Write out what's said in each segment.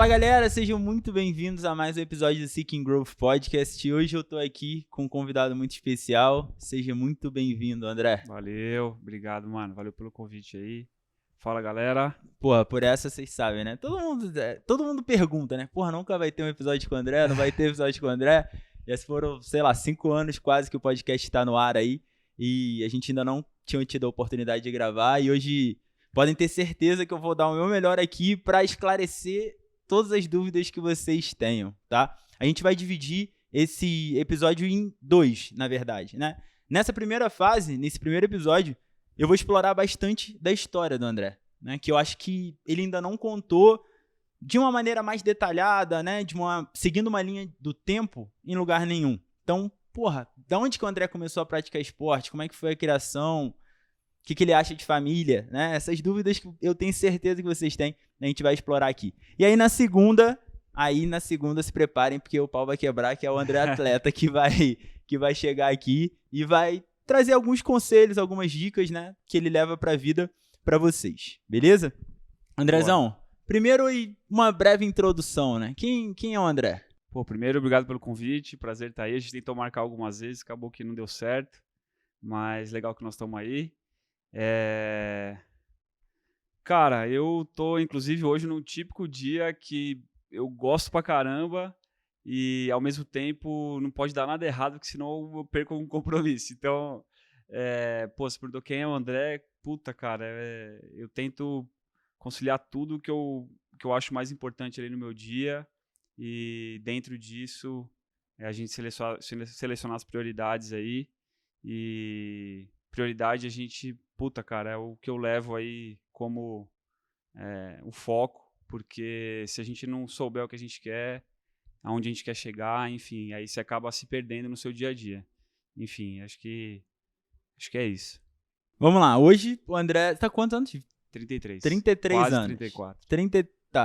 Fala galera, sejam muito bem-vindos a mais um episódio do Seeking Growth Podcast. E hoje eu tô aqui com um convidado muito especial. Seja muito bem-vindo, André. Valeu, obrigado, mano. Valeu pelo convite aí. Fala, galera. Porra, por essa vocês sabem, né? Todo mundo pergunta, né? Porra, nunca vai ter um episódio com o André, não vai ter episódio com o André. Já foram, sei lá, 5 anos quase que o podcast tá no ar aí. E a gente ainda não tinha tido a oportunidade de gravar. E hoje podem ter certeza que eu vou dar o meu melhor aqui pra esclarecer todas as dúvidas que vocês tenham, tá? A gente vai dividir esse episódio em 2, na verdade, né? Nessa primeira fase, nesse primeiro episódio, eu vou explorar bastante da história do André, né? Que eu acho que ele ainda não contou de uma maneira mais detalhada, né? Seguindo uma linha do tempo em lugar nenhum. Então, porra, da onde que o André começou a praticar esporte? Como é que foi a criação? O que ele acha de família, né? Essas dúvidas que eu tenho certeza que vocês têm, a gente vai explorar aqui. E aí na segunda se preparem, porque o pau vai quebrar, que é o André Atleta que vai chegar aqui e vai trazer alguns conselhos, algumas dicas, né? Que ele leva pra vida pra vocês, beleza? Andrezão, Bora. Primeiro uma breve introdução, né? Quem é o André? Pô, primeiro, obrigado pelo convite. Prazer estar aí. A gente tentou marcar algumas vezes, acabou que não deu certo. Mas legal que nós estamos aí. Cara, eu tô, inclusive, hoje num típico dia que eu gosto pra caramba e, ao mesmo tempo, não pode dar nada errado, porque senão eu perco um compromisso. Então, você perguntou quem é o André? Puta, cara, eu tento conciliar tudo que eu acho mais importante ali no meu dia e, dentro disso, a gente selecionar as prioridades aí e prioridade a gente, puta, cara, é o que eu levo aí como o foco, porque se a gente não souber o que a gente quer, aonde a gente quer chegar, enfim, aí você acaba se perdendo no seu dia a dia. Enfim, acho que é isso. Vamos lá, hoje o André tá quantos anos? 33. 33 Quase anos. 34.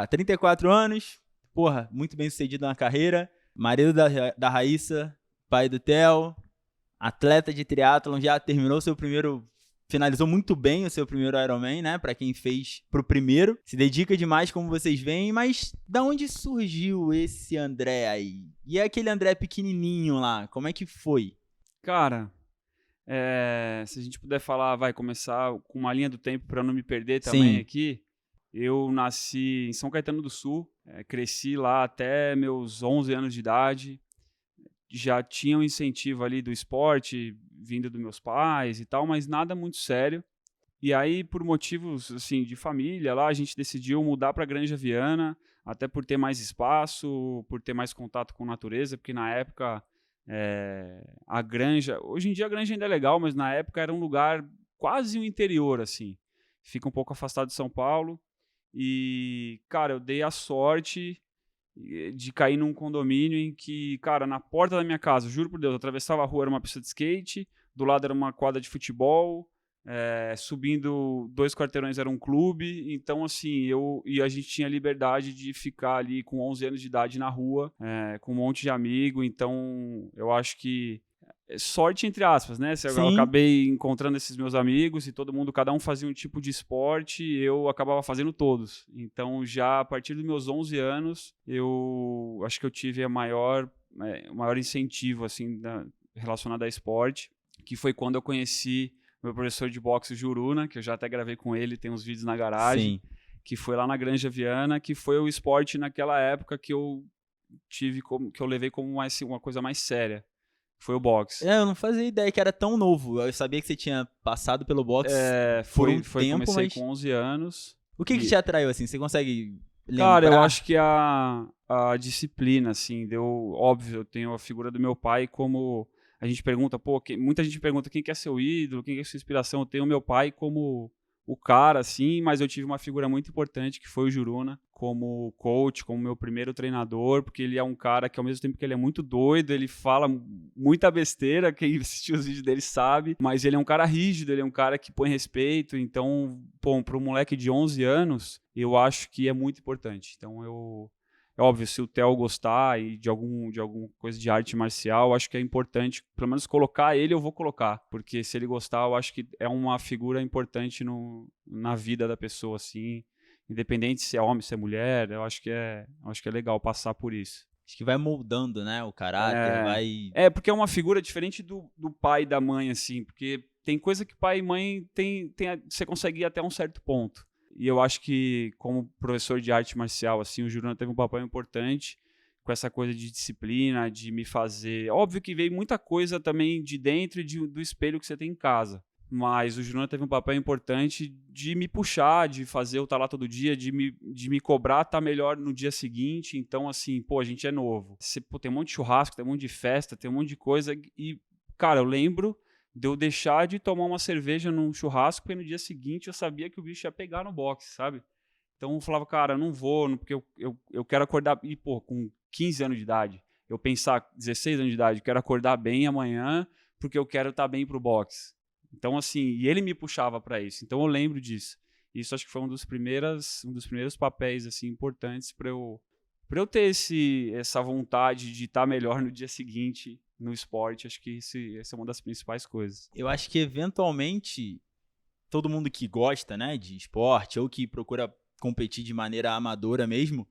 34 anos, porra, muito bem sucedido na carreira, marido da Raíssa, pai do Theo, atleta de triatlon, já finalizou muito bem o seu primeiro Ironman, né? Pra quem fez pro primeiro, se dedica demais, como vocês veem, mas da onde surgiu esse André aí? E aquele André pequenininho lá, como é que foi? Cara, se a gente puder falar, vai começar com uma linha do tempo para não me perder também. Sim. Aqui. Eu nasci em São Caetano do Sul, cresci lá até meus 11 anos de idade, já tinha um incentivo ali do esporte, vindo dos meus pais e tal, mas nada muito sério. E aí, por motivos assim de família, lá a gente decidiu mudar para Granja Viana, até por ter mais espaço, por ter mais contato com a natureza, porque na época a Granja, hoje em dia a Granja ainda é legal, mas na época era um lugar quase um interior, assim. Fica um pouco afastado de São Paulo. E, cara, eu dei a sorte de cair num condomínio em que, cara, na porta da minha casa, juro por Deus, eu atravessava a rua, era uma pista de skate, do lado era uma quadra de futebol, subindo 2 quarteirões era um clube, então assim, a gente tinha liberdade de ficar ali com 11 anos de idade na rua, com um monte de amigo, então eu acho que sorte entre aspas, né? Eu acabei encontrando esses meus amigos e cada um fazia um tipo de esporte e eu acabava fazendo todos. Então, já a partir dos meus 11 anos, eu acho que eu tive o maior incentivo assim, relacionado a esporte, que foi quando eu conheci meu professor de boxe, Juruna, que eu já até gravei com ele, tem uns vídeos na garagem, sim, que foi lá na Granja Viana, que foi o esporte naquela época que eu levei como uma coisa mais séria. Foi o boxe. Eu não fazia ideia que era tão novo. Eu sabia que você tinha passado pelo boxe por um tempo, comecei mas... com 11 anos. O que te atraiu, assim? Você consegue lembrar? Cara, eu acho que a disciplina, assim, óbvio, eu tenho a figura do meu pai como... A gente pergunta, muita gente pergunta quem que é seu ídolo, quem que é sua inspiração. Eu tenho o meu pai como o cara, assim, mas eu tive uma figura muito importante que foi o Juruna, como coach, como meu primeiro treinador, porque ele é um cara que, ao mesmo tempo que ele é muito doido, ele fala muita besteira, quem assistiu os vídeos dele sabe, mas ele é um cara rígido, ele é um cara que põe respeito, então, para um moleque de 11 anos, eu acho que é muito importante. Então, é óbvio, se o Theo gostar e de alguma coisa de arte marcial, eu acho que é importante, pelo menos colocar ele, eu vou colocar. Porque se ele gostar, eu acho que é uma figura importante na vida da pessoa, assim. independente se é homem, se é mulher, eu acho que é legal passar por isso. Acho que vai moldando, né, o caráter, vai... Porque é uma figura diferente do pai e da mãe, assim, porque tem coisa que pai e mãe você consegue ir até um certo ponto. E eu acho que, como professor de arte marcial, assim, o Juruna teve um papel importante com essa coisa de disciplina, de me fazer... Óbvio que veio muita coisa também de dentro e do espelho que você tem em casa. Mas o Juruna teve um papel importante de me puxar, de fazer eu estar lá todo dia, de me cobrar estar melhor no dia seguinte. Então, assim, a gente é novo. Tem um monte de churrasco, tem um monte de festa, tem um monte de coisa. E, cara, eu lembro de eu deixar de tomar uma cerveja num churrasco, porque no dia seguinte eu sabia que o bicho ia pegar no boxe, sabe? Então eu falava, cara, eu não vou, porque eu quero acordar... E, com 15 anos de idade, eu pensar, 16 anos de idade, quero acordar bem amanhã, porque eu quero estar bem pro boxe. Então, assim, e ele me puxava para isso. Então, eu lembro disso. Isso acho que foi um dos primeiros papéis, assim, importantes para eu ter essa vontade de estar melhor no dia seguinte no esporte. Acho que essa é uma das principais coisas. Eu acho que, eventualmente, todo mundo que gosta, né, de esporte ou que procura competir de maneira amadora mesmo,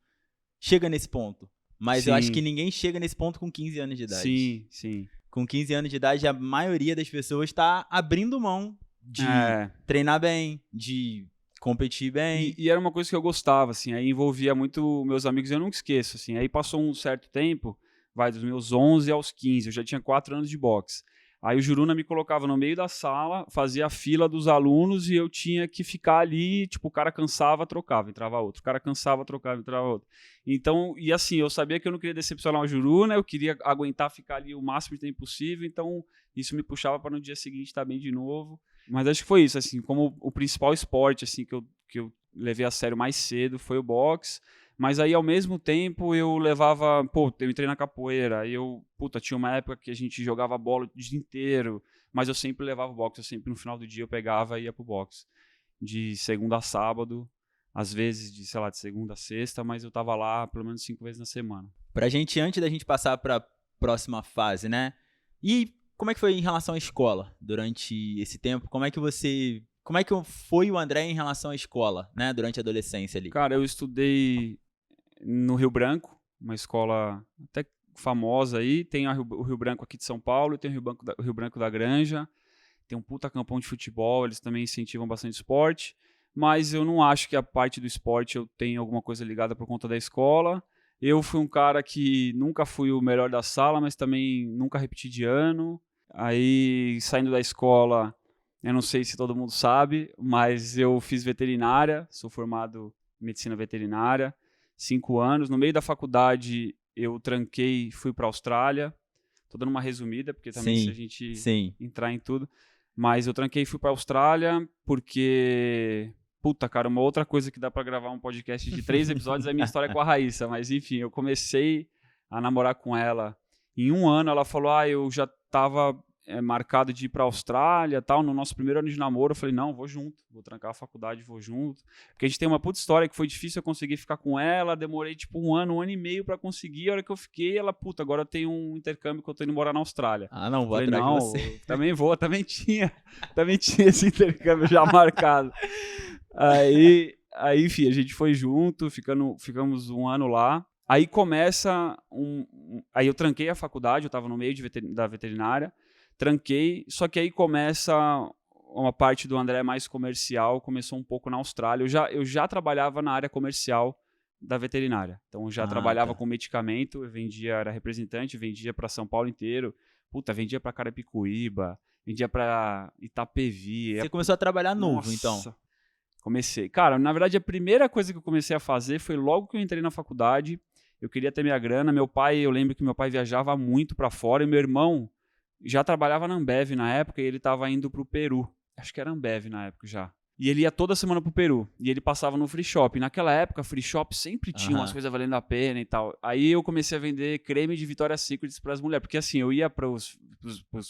chega nesse ponto. Mas Sim. Eu acho que ninguém chega nesse ponto com 15 anos de idade. Sim. Com 15 anos de idade, a maioria das pessoas está abrindo mão de treinar bem, de competir bem. E era uma coisa que eu gostava, assim, aí envolvia muito meus amigos, eu nunca esqueço, assim, aí passou um certo tempo, dos meus 11 aos 15, eu já tinha 4 anos de boxe. Aí o Juruna me colocava no meio da sala, fazia a fila dos alunos e eu tinha que ficar ali, tipo, o cara cansava, trocava, entrava outro. O cara cansava, trocava, entrava outro. Então, e assim, eu sabia que eu não queria decepcionar o Juruna, eu queria aguentar ficar ali o máximo de tempo possível, então isso me puxava para no dia seguinte estar bem de novo. Mas acho que foi isso, assim, como o principal esporte, assim, que eu levei a sério mais cedo foi o boxe. Mas aí, ao mesmo tempo, eu levava... eu entrei na capoeira. Aí tinha uma época que a gente jogava bola o dia inteiro. Mas eu sempre levava o boxe. Eu sempre, no final do dia, eu pegava e ia pro boxe. De segunda a sábado. Às vezes, de segunda a sexta. Mas eu tava lá pelo menos 5 vezes na semana. Antes da gente passar pra próxima fase, né? E como é que foi em relação à escola durante esse tempo? Como é que foi o André em relação à escola, né? Durante a adolescência ali? Cara, eu estudei no Rio Branco, uma escola até famosa aí. Tem o Rio Branco aqui de São Paulo, tem o Rio Branco da Granja, tem um puta campão de futebol, eles também incentivam bastante esporte, mas eu não acho que a parte do esporte eu tenho alguma coisa ligada por conta da escola. Eu fui um cara que nunca fui o melhor da sala, mas também nunca repeti de ano. Aí, saindo da escola, eu não sei se todo mundo sabe, mas eu fiz veterinária, sou formado em medicina veterinária, 5 anos. No meio da faculdade, eu tranquei e fui para a Austrália. Tô dando uma resumida, porque também se a gente entrar em tudo. Mas eu tranquei e fui para a Austrália porque... cara, uma outra coisa que dá para gravar um podcast de 3 episódios é a minha história com a Raíssa. Mas, enfim, eu comecei a namorar com ela. Em 1 ano, ela falou, eu já estava marcado de ir para a Austrália, tal. No nosso primeiro ano de namoro, eu falei, não, vou junto, vou trancar a faculdade, vou junto. Porque a gente tem uma puta história que foi difícil eu conseguir ficar com ela, demorei tipo 1 ano e meio para conseguir. A hora que eu fiquei, ela, agora eu tenho um intercâmbio que eu tô indo morar na Austrália. Não, vou atrás de você. Também vou, também tinha esse intercâmbio já marcado. Aí, enfim, a gente foi junto, ficamos 1 ano lá. Aí começa aí eu tranquei a faculdade, eu estava no meio da veterinária, tranquei, só que aí começa uma parte do André mais comercial, começou um pouco na Austrália. Eu já trabalhava na área comercial da veterinária, então eu já trabalhava com medicamento, eu era representante, vendia para São Paulo inteiro, vendia para Carapicuíba, vendia para Itapevi. Você começou a trabalhar novo, então? Comecei. Cara, na verdade, a primeira coisa que eu comecei a fazer foi logo que eu entrei na faculdade. Eu queria ter minha grana. Eu lembro que meu pai viajava muito para fora e meu irmão já trabalhava na Ambev na época e ele estava indo pro Peru. Acho que era Ambev na época já. E ele ia toda semana pro Peru. E ele passava no free shop. E naquela época, free shop sempre tinha umas coisas valendo a pena e tal. Aí eu comecei a vender creme de Victoria's Secret para as mulheres. Porque assim, eu ia pros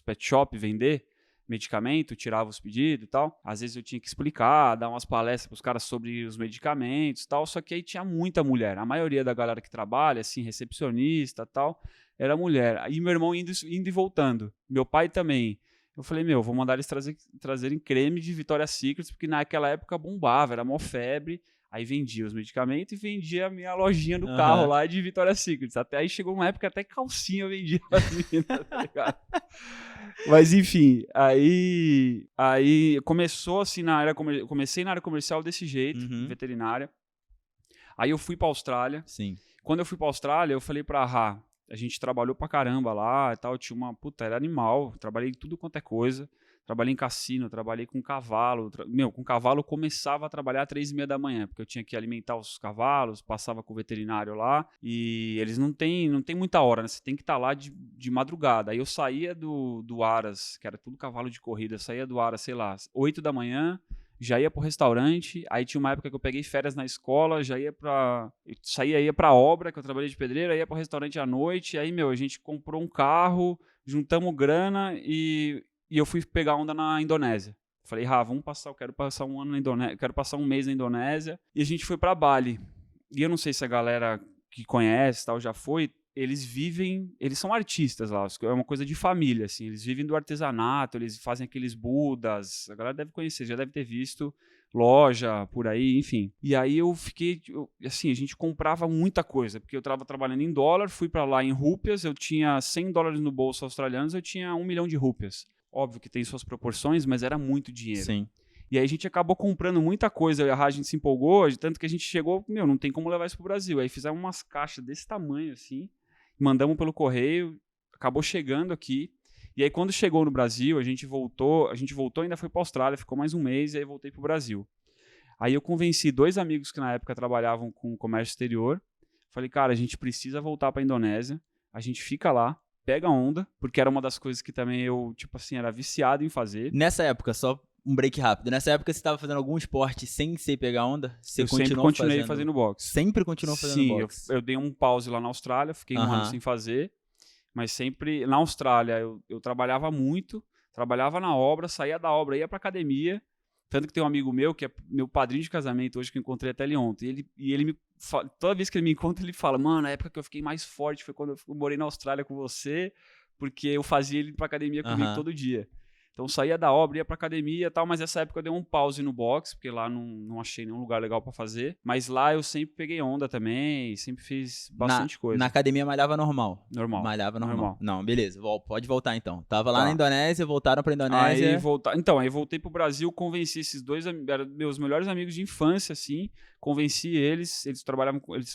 pet shop vender medicamento, tirava os pedidos e tal. Às vezes eu tinha que explicar, dar umas palestras pros caras sobre os medicamentos e tal, só que aí tinha muita mulher. A maioria da galera que trabalha, assim, recepcionista e tal, era mulher. Aí meu irmão indo e voltando. Meu pai também. Eu falei, vou mandar eles trazerem creme de Victoria's Secret, porque naquela época bombava, era mó febre. Aí vendia os medicamentos e vendia a minha lojinha do carro lá de Victoria's Secret. Até aí chegou uma época até calcinha eu vendia as meninas, tá ligado? Mas enfim, aí começou assim comecei na área comercial desse jeito, veterinária. Aí eu fui pra Austrália. Sim. Quando eu fui pra Austrália, eu falei pra Rá, a gente trabalhou pra caramba lá e tal, tinha era animal, trabalhei em tudo quanto é coisa. Trabalhei em cassino, trabalhei com cavalo. Com cavalo eu começava a trabalhar às 3h30 da manhã, porque eu tinha que alimentar os cavalos, passava com o veterinário lá, e eles não tem muita hora, né? Você tem que estar lá de madrugada. Aí eu saía do Aras, que era tudo cavalo de corrida, saía do Aras, sei lá, 8 da manhã, já ia pro restaurante, aí tinha uma época que eu peguei férias na escola, já ia ia pra obra, que eu trabalhei de pedreiro, ia pro restaurante à noite, aí, a gente comprou um carro, juntamos grana e eu fui pegar onda na Indonésia. Falei, eu quero passar um ano na Indonésia, quero passar um mês na Indonésia. E a gente foi pra Bali. E eu não sei se a galera que conhece, tal, já foi, eles são artistas lá, é uma coisa de família, assim, eles vivem do artesanato, eles fazem aqueles budas, a galera deve conhecer, já deve ter visto, loja por aí, enfim. E aí eu fiquei, assim, a gente comprava muita coisa, porque eu estava trabalhando em dólar, fui para lá em rúpias, eu tinha $100 no bolso australianos, eu tinha 1 milhão de rúpias. Óbvio que tem suas proporções, mas era muito dinheiro. Sim. E aí a gente acabou comprando muita coisa, e a gente se empolgou, tanto que a gente chegou, não tem como levar isso pro Brasil. Aí fizemos umas caixas desse tamanho, assim, mandamos pelo correio, acabou chegando aqui. E aí quando chegou no Brasil, a gente voltou, ainda foi pra Austrália, ficou mais um mês, e aí voltei pro Brasil. Aí eu convenci 2 amigos que na época trabalhavam com comércio exterior. Falei, cara, a gente precisa voltar pra Indonésia, a gente fica lá, pega onda, porque era uma das coisas que também eu, era viciado em fazer. Nessa época, só um break rápido, nessa época você estava fazendo algum esporte sem ser pegar onda? Eu sempre continuei fazendo boxe. Sempre continuou fazendo boxe? Sim, eu dei um pause lá na Austrália, fiquei 1 ano sem fazer, mas sempre, na Austrália, eu trabalhava muito, trabalhava na obra, saía da obra, ia pra academia, tanto que tem um amigo meu, que é meu padrinho de casamento hoje, que eu encontrei até ele ontem, e ele toda vez que ele me encontra, ele fala, mano, a época que eu fiquei mais forte foi quando eu morei na Austrália com você, porque eu fazia ele ir pra academia comigo todo dia. Então saía da obra, ia pra academia e tal, mas essa época eu dei um pause no boxe, porque lá não achei nenhum lugar legal pra fazer. Mas lá eu sempre peguei onda também, sempre fiz bastante coisa. Na academia malhava normal? Normal. Malhava normal. Não, beleza, pode voltar então. Tava lá na Indonésia, voltaram pra Indonésia. Aí voltei pro Brasil, convenci esses 2, eram meus melhores amigos de infância, assim, convenci eles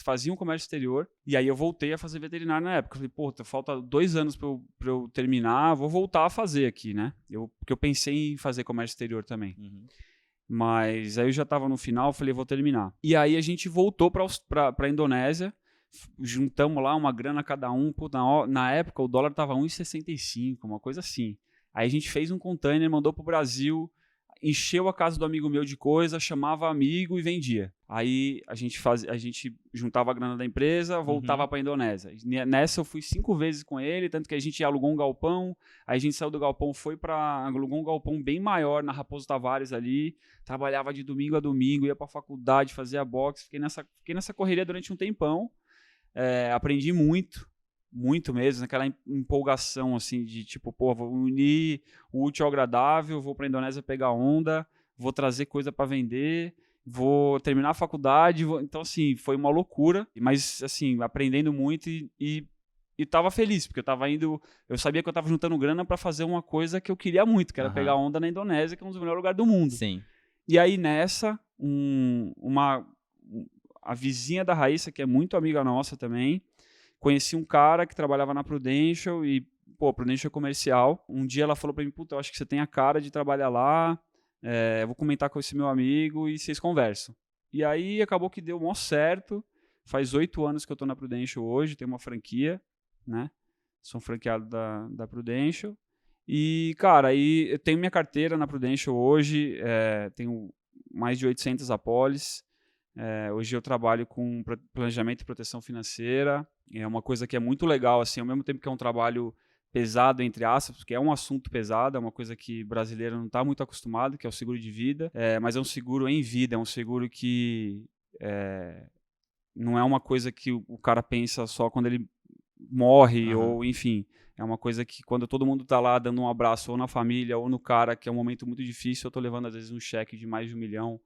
faziam comércio exterior, e aí eu voltei a fazer veterinário na época. Falei, pô, falta 2 anos pra eu terminar, vou voltar a fazer aqui, né? Porque eu pensei em fazer comércio exterior também. Mas aí eu já tava no final, falei, vou terminar. E aí a gente voltou pra Indonésia, juntamos lá uma grana cada um. Pô, na época o dólar tava 1,65, uma coisa assim. Aí a gente fez um container, mandou pro Brasil, encheu a casa do amigo meu de coisa, chamava amigo e vendia. Aí a gente juntava a grana da empresa, voltava pra Indonésia. Nessa eu fui 5 vezes com ele, tanto que a gente alugou um galpão, aí a gente saiu do galpão, alugou um galpão bem maior na Raposo Tavares ali, trabalhava de domingo a domingo, ia pra faculdade, fazia boxe, fiquei nessa correria durante um tempão, aprendi muito mesmo, naquela empolgação, assim, de vou unir o útil ao agradável, vou pra Indonésia pegar onda, vou trazer coisa para vender, vou terminar a faculdade, então, assim, foi uma loucura, mas, assim, aprendendo muito e tava feliz, porque eu sabia que eu tava juntando grana para fazer uma coisa que eu queria muito, que era pegar onda na Indonésia, que é um dos melhores lugares do mundo. Sim. E aí, nessa, a vizinha da Raíssa, que é muito amiga nossa também, conheci um cara que trabalhava na Prudential e, Prudential comercial. Um dia ela falou pra mim, puta, eu acho que você tem a cara de trabalhar lá, eu vou comentar com esse meu amigo e vocês conversam. E aí acabou que deu mó certo. Faz 8 anos que eu tô na Prudential hoje, tenho uma franquia, né? Sou um franqueado da Prudential. E, cara, aí eu tenho minha carteira na Prudential hoje, tenho mais de 800 apólices. Hoje eu trabalho com planejamento e proteção financeira. É uma coisa que é muito legal, assim, ao mesmo tempo que é um trabalho pesado, entre aspas, porque é um assunto pesado, é uma coisa que brasileiro não está muito acostumado, que é o seguro de vida, mas é um seguro em vida, é um seguro que não é uma coisa que o cara pensa só quando ele morre, ou enfim, é uma coisa que quando todo mundo está lá dando um abraço ou na família ou no cara, que é um momento muito difícil, eu estou levando às vezes um cheque de mais de 1 milhão,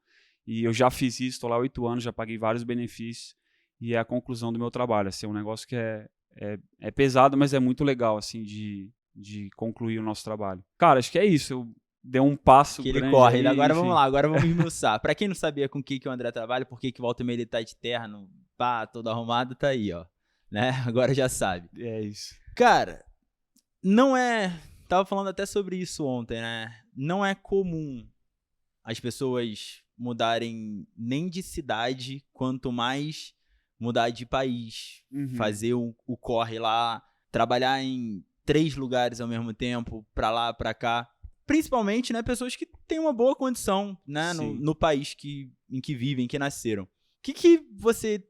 E eu já fiz isso, estou lá 8 anos, já paguei vários benefícios. E é a conclusão do meu trabalho. Assim, é um negócio que é pesado, mas é muito legal, assim, de concluir o nosso trabalho. Cara, acho que é isso. Eu dei um passo Que ele grande corre. aí, Agora enfim. vamos lá, agora vamos esmiuçar. Pra quem não sabia com o que o André trabalha, por que volta e meia ele tá de terno, pá, todo arrumado, tá aí, ó. Né? Agora já sabe. É isso. Cara, não é... Tava falando até sobre isso ontem, né? Não é comum as pessoas mudarem nem de cidade, quanto mais mudar de país. Fazer o corre lá, trabalhar em 3 lugares ao mesmo tempo, pra lá, pra cá. Principalmente, né, pessoas que têm uma boa condição, né, no país em que vivem, que nasceram. O que você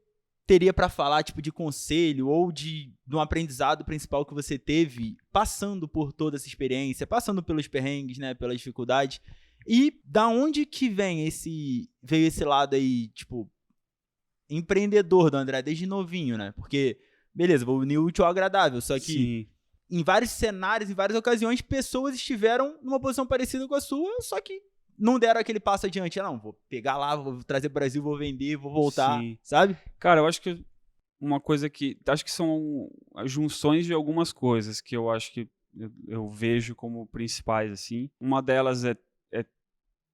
teria pra falar, tipo, de conselho ou de um aprendizado principal que você teve passando por toda essa experiência, passando pelos perrengues, né, pelas dificuldades? E da onde que veio esse lado aí, tipo, empreendedor do André desde novinho, né? Porque, beleza, vou unir o útil ao agradável, só que em vários cenários, em várias ocasiões, pessoas estiveram numa posição parecida com a sua, só que não deram aquele passo adiante. Não, vou pegar lá, vou trazer pro Brasil, vou vender, vou voltar, sabe? Cara, eu acho que uma coisa que... Acho que são as junções de algumas coisas que eu acho que eu vejo como principais, assim. Uma delas é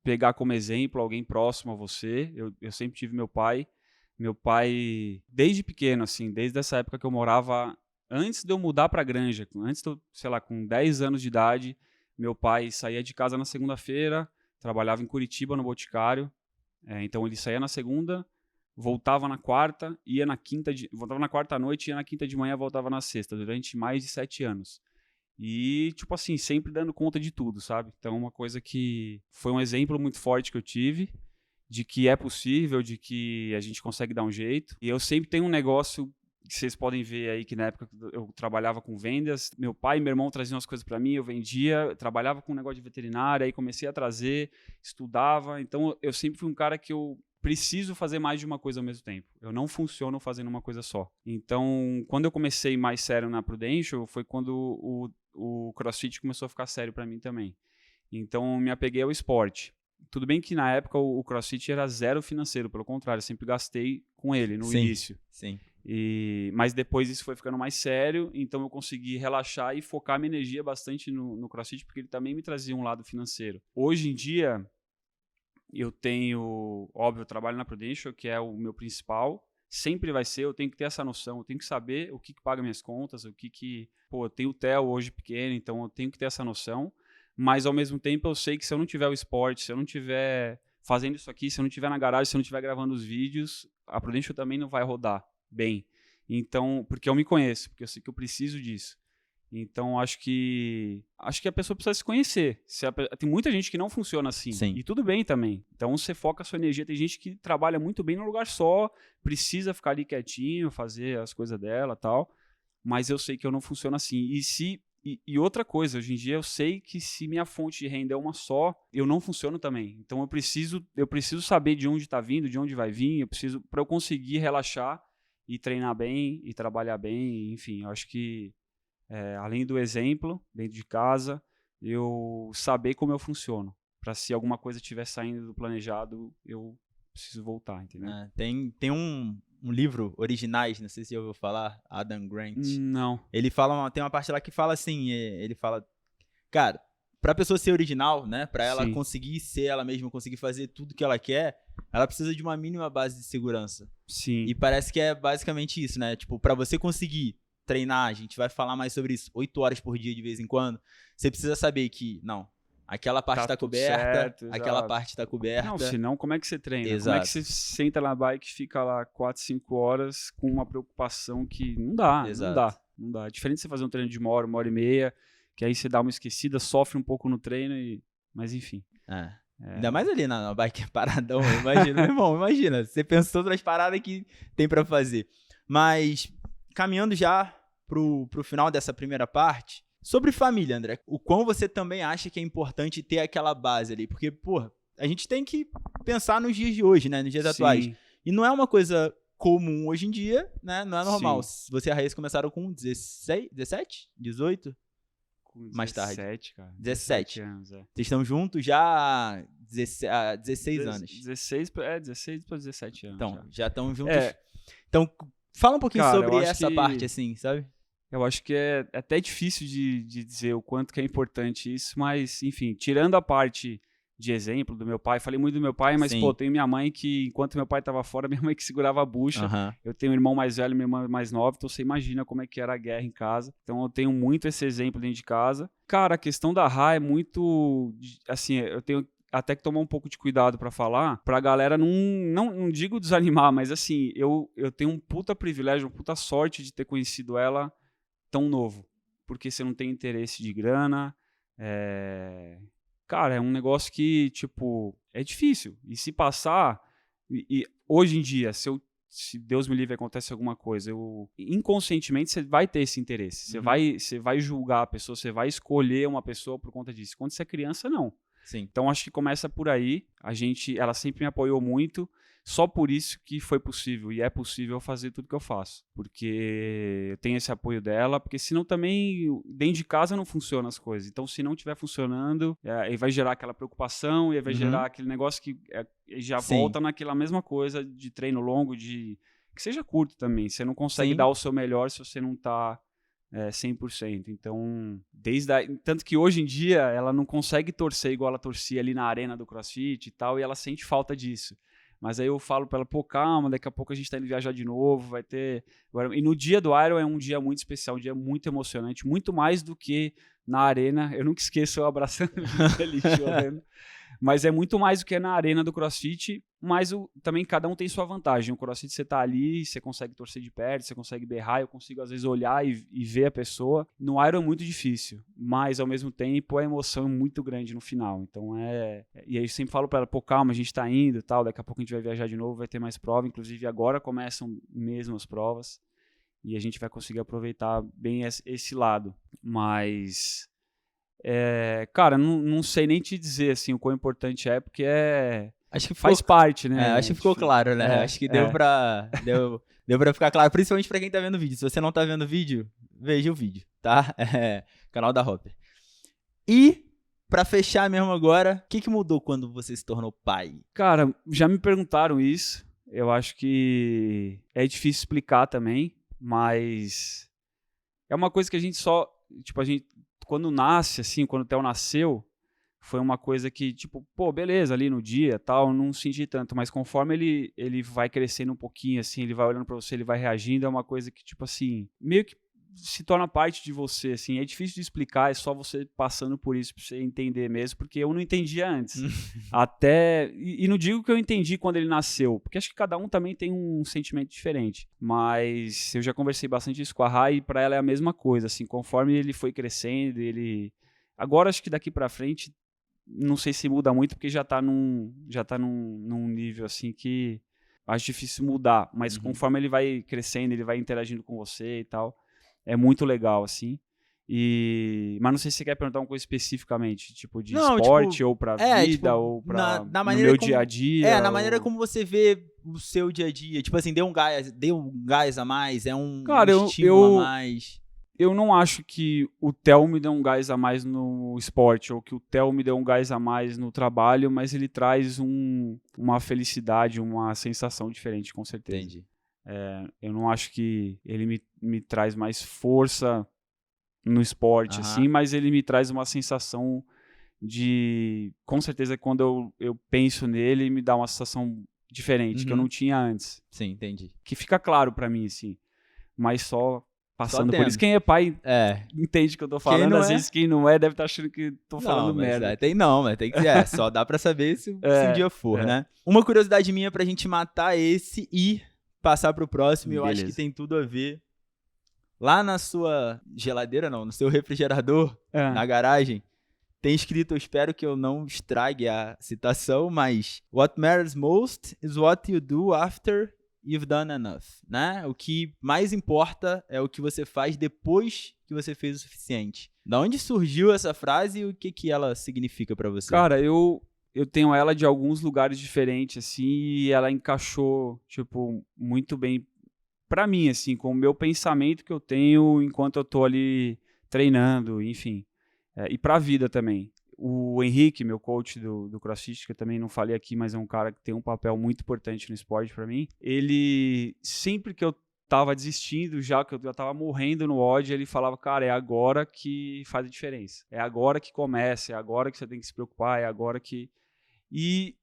pegar como exemplo alguém próximo a você. Eu sempre tive meu pai. Meu pai, desde pequeno, assim, desde essa época que eu morava... Antes de eu mudar pra Granja, antes de eu, sei lá, com 10 anos de idade, meu pai saía de casa na segunda-feira, trabalhava em Curitiba, no Boticário. Então ele saía na segunda, voltava na quarta, voltava na quarta à noite, ia na quinta de manhã, voltava na sexta, durante mais de 7 anos. E, tipo assim, sempre dando conta de tudo, sabe? Então, uma coisa que foi um exemplo muito forte que eu tive, de que é possível, de que a gente consegue dar um jeito. E eu sempre tenho um negócio que vocês podem ver aí, que na época eu trabalhava com vendas, meu pai e meu irmão traziam as coisas para mim, eu vendia, trabalhava com um negócio de veterinária, aí comecei a trazer, estudava. Então, eu sempre fui um cara que eu preciso fazer mais de uma coisa ao mesmo tempo. Eu não funciono fazendo uma coisa só. Então, quando eu comecei mais sério na Prudential, foi quando o CrossFit começou a ficar sério para mim também. Então, me apeguei ao esporte. Tudo bem que na época o CrossFit era zero financeiro, pelo contrário, eu sempre gastei com ele no início. Sim. Mas depois isso foi ficando mais sério, então eu consegui relaxar e focar minha energia bastante no CrossFit, porque ele também me trazia um lado financeiro. Hoje em dia, eu tenho, óbvio, eu trabalho na Prudential, que é o meu principal, sempre vai ser, eu tenho que ter essa noção, eu tenho que saber o que paga minhas contas, eu tenho o Theo hoje pequeno, então eu tenho que ter essa noção, mas ao mesmo tempo eu sei que se eu não tiver o esporte, se eu não tiver fazendo isso aqui, se eu não tiver na garagem, se eu não tiver gravando os vídeos, a Prudential também não vai rodar bem. Então, porque eu me conheço, porque eu sei que eu preciso disso. Então, acho que a pessoa precisa se conhecer. Tem muita gente que não funciona assim. Sim. E tudo bem também. Então, você foca a sua energia. Tem gente que trabalha muito bem num lugar só, precisa ficar ali quietinho, fazer as coisas dela e tal. Mas eu sei que eu não funciono assim. E outra coisa, hoje em dia eu sei que se minha fonte de renda é uma só, eu não funciono também. Então, eu preciso saber de onde está vindo, de onde vai vir. Para eu conseguir relaxar e treinar bem, e trabalhar bem. Enfim, eu acho que além do exemplo, dentro de casa, eu saber como eu funciono. Para se alguma coisa estiver saindo do planejado, eu preciso voltar, entendeu? Tem um livro, Originais, não sei se você ouviu falar, Adam Grant. Não. Ele fala, tem uma parte lá que fala assim, ele fala, cara, pra pessoa ser original, né, pra ela conseguir ser ela mesma, conseguir fazer tudo que ela quer, ela precisa de uma mínima base de segurança. Sim. E parece que é basicamente isso, né, tipo, pra você conseguir treinar, a gente vai falar mais sobre isso, 8 horas por dia de vez em quando, você precisa saber que, não, aquela parte tá coberta, certo, aquela parte tá coberta. Não, senão como é que você treina? Exato. Como é que você senta na bike e fica lá 4, 5 horas com uma preocupação que não dá, Exato. não dá. É diferente você fazer um treino de 1 hora e meia, que aí você dá uma esquecida, sofre um pouco no treino, mas enfim. Ainda mais ali na bike paradão, imagina, meu irmão, imagina, você pensa todas as paradas que tem pra fazer. Mas, caminhando já pro final dessa primeira parte, sobre família, André, o quão você também acha que é importante ter aquela base ali? Porque, porra, a gente tem que pensar nos dias de hoje, né, nos dias atuais. E não é uma coisa comum hoje em dia, né, não é normal. Você e a Raíssa começaram com 16, 17, 18? com mais tarde? 17, cara. 17 anos, é. Vocês estão juntos já há 16 anos. 16 para 17 anos. Então, já estão juntos. É. Então, fala um pouquinho Cara, sobre eu acho essa que- parte, assim, sabe? Eu acho que é até difícil de dizer o quanto que é importante isso, mas, enfim, tirando a parte de exemplo do meu pai, falei muito do meu pai, mas, Sim. pô, tenho minha mãe que, enquanto meu pai estava fora, minha mãe que segurava a bucha. Aham. Eu tenho um irmão mais velho e minha irmã mais nova, então você imagina como é que era a guerra em casa. Então eu tenho muito esse exemplo dentro de casa. Cara, a questão da Ra é muito, assim, eu tenho até que tomar um pouco de cuidado pra falar, pra galera não digo desanimar, mas assim, eu tenho um puta privilégio, uma puta sorte de ter conhecido ela tão novo, porque você não tem interesse de grana, cara, é um negócio que, tipo, é difícil, e se passar, e hoje em dia, se Deus me livre acontece alguma coisa, inconscientemente você vai ter esse interesse, você vai julgar a pessoa, você vai escolher uma pessoa por conta disso. Quando você é criança, não. Sim. Então acho que começa por aí. Ela sempre me apoiou muito. Só por isso que foi possível e é possível fazer tudo que eu faço, porque eu tenho esse apoio dela, porque senão também dentro de casa não funcionam as coisas. Então se não estiver funcionando, aí vai gerar aquela preocupação e aí vai gerar aquele negócio que já Sim. volta naquela mesma coisa de treino longo, que seja curto também. Você não consegue Sim. dar o seu melhor se você não está 100%. Então, tanto que hoje em dia ela não consegue torcer igual ela torcia ali na arena do CrossFit e tal, e ela sente falta disso. Mas aí eu falo pra ela, pô, calma, daqui a pouco a gente tá indo viajar de novo, vai ter... E no dia do Iron é um dia muito especial, um dia muito emocionante, muito mais do que na arena. Eu nunca esqueço eu abraçando ele, chorando. Mas é muito mais do que na arena do CrossFit, mas também cada um tem sua vantagem. O CrossFit você tá ali, você consegue torcer de perto, você consegue berrar, eu consigo às vezes olhar e ver a pessoa. No Iron é muito difícil, mas ao mesmo tempo a emoção é muito grande no final. Então E aí eu sempre falo pra ela, pô, calma, a gente tá indo e tal, daqui a pouco a gente vai viajar de novo, vai ter mais prova, inclusive agora começam mesmo as provas, e a gente vai conseguir aproveitar bem esse lado. Mas... cara, não sei nem te dizer assim, o quão importante é, porque Acho que faz parte, né? acho que ficou claro, né? Acho que deu pra ficar claro, principalmente pra quem tá vendo o vídeo. Se você não tá vendo o vídeo, veja o vídeo, tá? Canal da Hopper. E, pra fechar mesmo agora, o que mudou quando você se tornou pai? Cara, já me perguntaram isso. Eu acho que é difícil explicar também, mas é uma coisa que a gente só... Tipo, quando nasce, assim, quando o Theo nasceu, foi uma coisa que, tipo, pô, beleza, ali no dia, tal, não senti tanto, mas conforme ele vai crescendo um pouquinho, assim, ele vai olhando pra você, ele vai reagindo, é uma coisa que, tipo assim, meio que se torna parte de você, assim, é difícil de explicar, é só você passando por isso pra você entender mesmo, porque eu não entendia antes. E não digo que eu entendi quando ele nasceu, porque acho que cada um também tem um sentimento diferente, mas eu já conversei bastante isso com a Rai, e pra ela é a mesma coisa, assim, conforme ele foi crescendo, agora acho que daqui pra frente, não sei se muda muito, porque já tá num nível, assim, que acho difícil mudar, mas conforme ele vai crescendo, ele vai interagindo com você e tal, é muito legal, assim. Mas não sei se você quer perguntar uma coisa especificamente, tipo de esporte, tipo, ou pra vida, tipo, ou pra no meu dia a dia. Na maneira como você vê o seu dia a dia. Tipo assim, deu um gás a mais, Cara, estímulo a mais. Eu não acho que o Theo me deu um gás a mais no esporte, ou que o Theo me deu um gás a mais no trabalho, mas ele traz uma felicidade, uma sensação diferente, com certeza. Entendi. Eu não acho que ele me traz mais força no esporte, assim, mas ele me traz uma sensação de... Com certeza, quando eu penso nele, me dá uma sensação diferente, que eu não tinha antes. Sim, entendi. Que fica claro pra mim, assim, mas só passando por isso. Quem é pai entende o que eu tô falando, às vezes quem não é deve estar achando que tô falando merda. Mas tem que só dá pra saber se um dia for, né? Uma curiosidade minha pra gente matar esse e passar pro próximo, eu acho que tem tudo a ver. Lá na sua geladeira, não, no seu refrigerador, na garagem, tem escrito, eu espero que eu não estrague a citação, mas what matters most is what you do after you've done enough, né? O que mais importa é o que você faz depois que você fez o suficiente. Da onde surgiu essa frase e o que ela significa pra você? Cara, eu tenho ela de alguns lugares diferentes, assim, e ela encaixou, tipo, muito bem pra mim, assim, com o meu pensamento que eu tenho enquanto eu tô ali treinando, enfim. E pra vida também. O Henrique, meu coach do CrossFit, que eu também não falei aqui, mas é um cara que tem um papel muito importante no esporte pra mim. Ele, sempre que eu tava desistindo já, que eu já tava morrendo no ódio, ele falava, cara, é agora que faz a diferença. É agora que começa, é agora que você tem que se preocupar, é agora que... E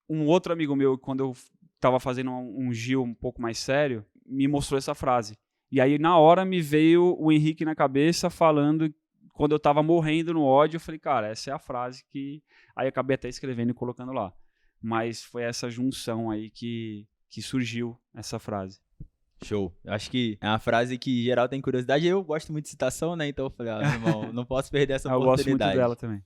um outro amigo meu, quando eu tava fazendo um Gil um pouco mais sério, me mostrou essa frase. E aí, na hora, me veio o Henrique na cabeça falando, quando eu tava morrendo no ódio, eu falei, cara, essa é a frase que... Aí eu acabei até escrevendo e colocando lá. Mas foi essa junção aí que surgiu essa frase. Show. Eu acho que é uma frase que geral tem curiosidade. Eu gosto muito de citação, né? Então eu falei, meu irmão, não posso perder essa oportunidade. Eu gosto muito dela também.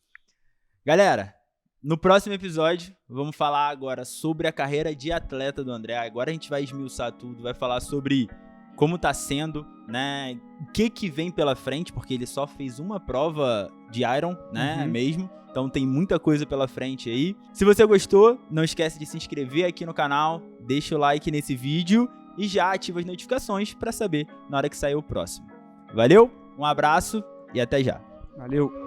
Galera, no próximo episódio, vamos falar agora sobre a carreira de atleta do André. Agora a gente vai esmiuçar tudo, vai falar sobre como tá sendo, né? O que vem pela frente, porque ele só fez uma prova de Iron, né? Mesmo. Então tem muita coisa pela frente aí. Se você gostou, não esquece de se inscrever aqui no canal, deixa o like nesse vídeo e já ativa as notificações para saber na hora que sair o próximo. Valeu, um abraço e até já. Valeu.